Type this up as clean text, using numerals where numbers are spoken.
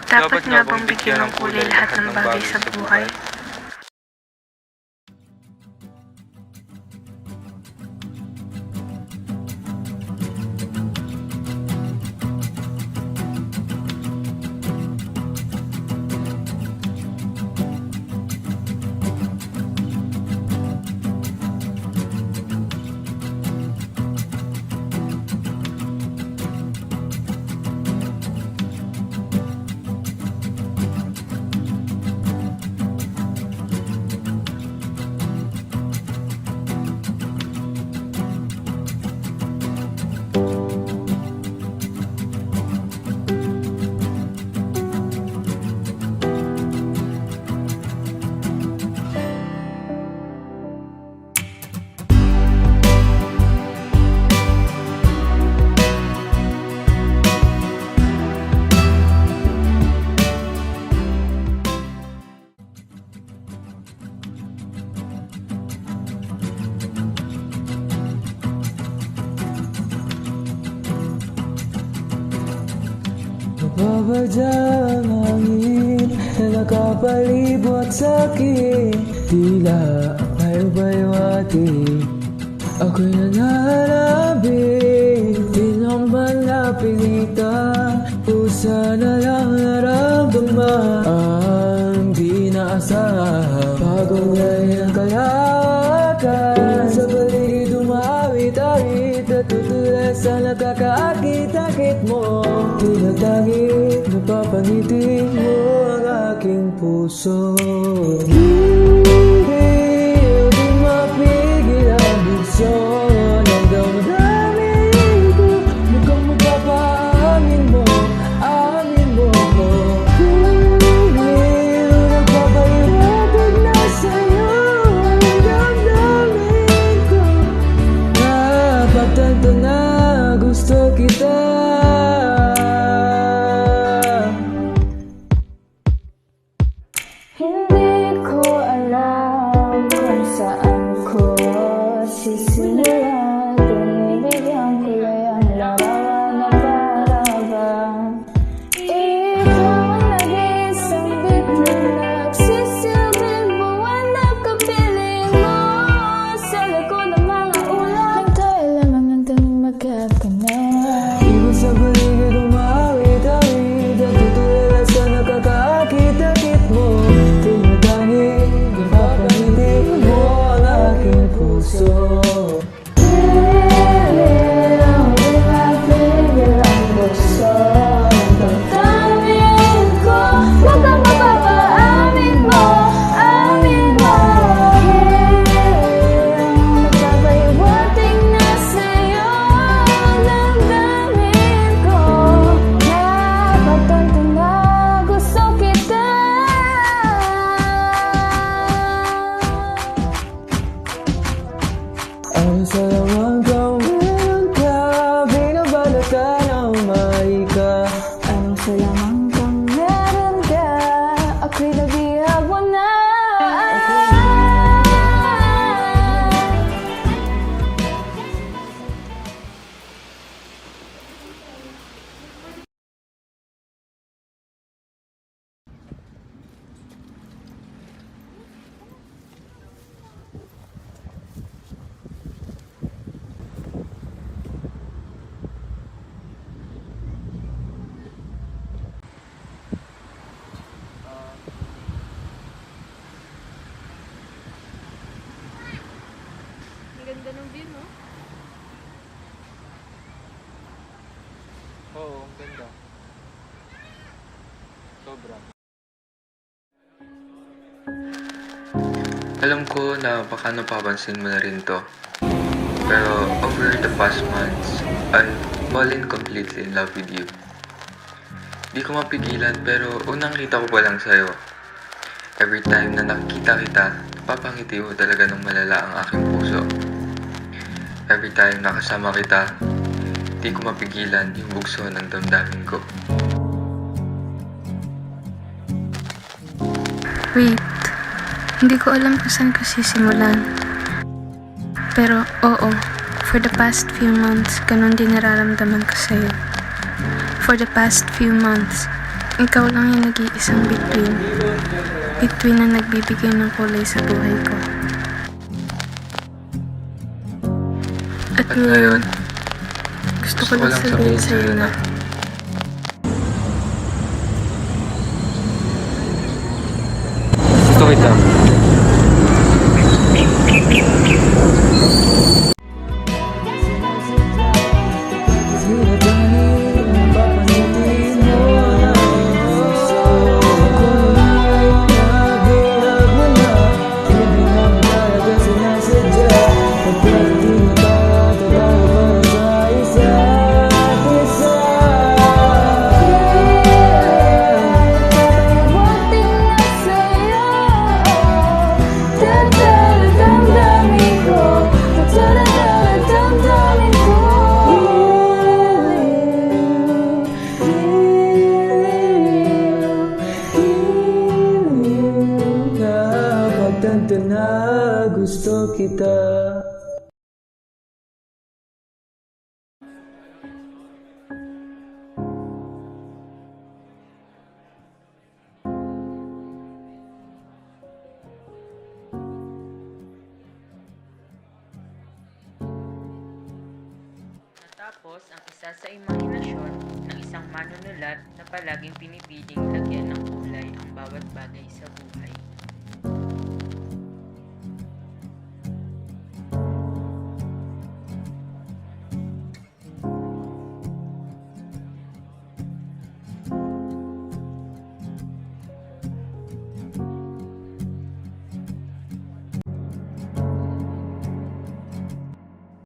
Dapat nga bang bigyan ng kulay lahat ng bagay sa buhay? Mababadyang hangin na nakapalibot sa'kin, tila may baywati. Ako'y nananabik, di naman napilitan, pusa na lang naramdaman ang di naasahan. Bagong ganyang kalawakan sa paligid umawit-awit, natutulas sa nakakaakit-akit mo. Tinatangit, napapangiti mo ang aking puso. Hindi mapigil ang bugso ng damdamin ko. Mukhang magpapaamin mo, amin mo ko. Dahil nagpapaliwanag na sa'yo ang damdamin ko. Napatanto na gusto kita. Hindi ko alam kung saan ko sisimulan. Binibigyan ko lang ang larawan na para bang ikaw ang nag-iisang biglang nagsisilbing buwan na kapiling mo. Sa likod ng mga ulan, tayo lamang ang tanging magkakanal. Ibig sa paligid umawit-awit, at tutulala sa nakakaakit-akit mo. Tinatangin, napapangiti mo ang aking puso. Pilit ang pinapigil ang bukso ng damdamin ko. Huwag kang mapapaamin mo, amin mo. Nagpapaiwating na sa'yo ang damdamin ko. Napatanto na gusto kita. Ang salamang kang meron ka, binabalatan ang maika. Anong salamang kang meron ka, ako'y nabihag mo na. Ang ganda ng view, no? Oo, ang ganda. Sobra. Alam ko na baka napapansin mo na rin to. Pero over the past months, I've fallen completely in love with you. Di ko mapigilan pero unang kita ko pa lang sa'yo. Every time na nakikita kita, napapangiti mo talaga ng malala ang aking puso. Every time nakasama kita, di ko mapigilan yung bugso ng damdamin ko. Wait, hindi ko alam kung saan ko sisimulan. Pero oo, for the past few months, ganun din nararamdaman ko sa'yo. For the past few months, Ikaw lang yung nag-iisang bituin. Bituin na nagbibigay ng kulay sa buhay ko. At At ngayon, gusto ko lang sabihin sa'yo na Gusto kita. Buti na sa'yo. Damdamin ko. Damdamin ko. Nakapagtanto na gusto kita. Natapos ang isa sa imahinasyon ng isang manunulat na palaging pinipiling lagyan ng kulay ang bawat bagay sa buhay.